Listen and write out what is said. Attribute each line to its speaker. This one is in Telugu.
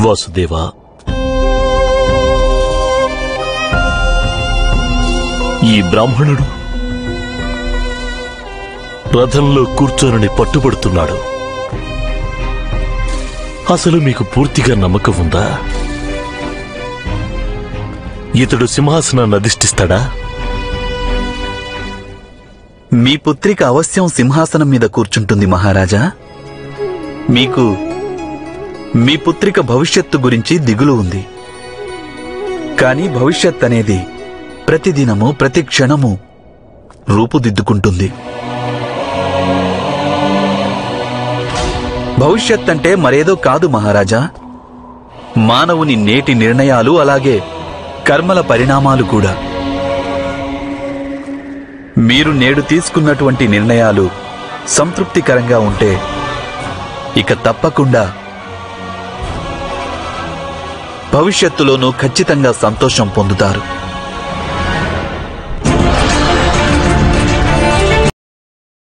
Speaker 1: వాసుదేవా, ఈ బ్రాహ్మణుడు రథంలో కూర్చోనని పట్టుబడుతున్నాడు. అసలు మీకు పూర్తిగా నమ్మకం ఉందా? ఇతడు సింహాసనాన్ని అధిష్ఠిస్తాడా?
Speaker 2: మీ పుత్రిక అవశ్యం సింహాసనం మీద కూర్చుంటుంది మహారాజా. మీకు మీ పుత్రిక భవిష్యత్తు గురించి దిగులు ఉంది. కాని భవిష్యత్ అనేది ప్రతిదినము ప్రతి క్షణము రూపుదిద్దుకుంటుంది. భవిష్యత్ అంటే మరేదో కాదు మహారాజా, మానవుని నేటి నిర్ణయాలు, అలాగే కర్మల పరిణామాలు కూడా. మీరు నేడు తీసుకున్నటువంటి నిర్ణయాలు సంతృప్తికరంగా ఉంటే ఇక తప్పకుండా భవిష్యత్తులోనూ ఖచ్చితంగా సంతోషం పొందుతారు.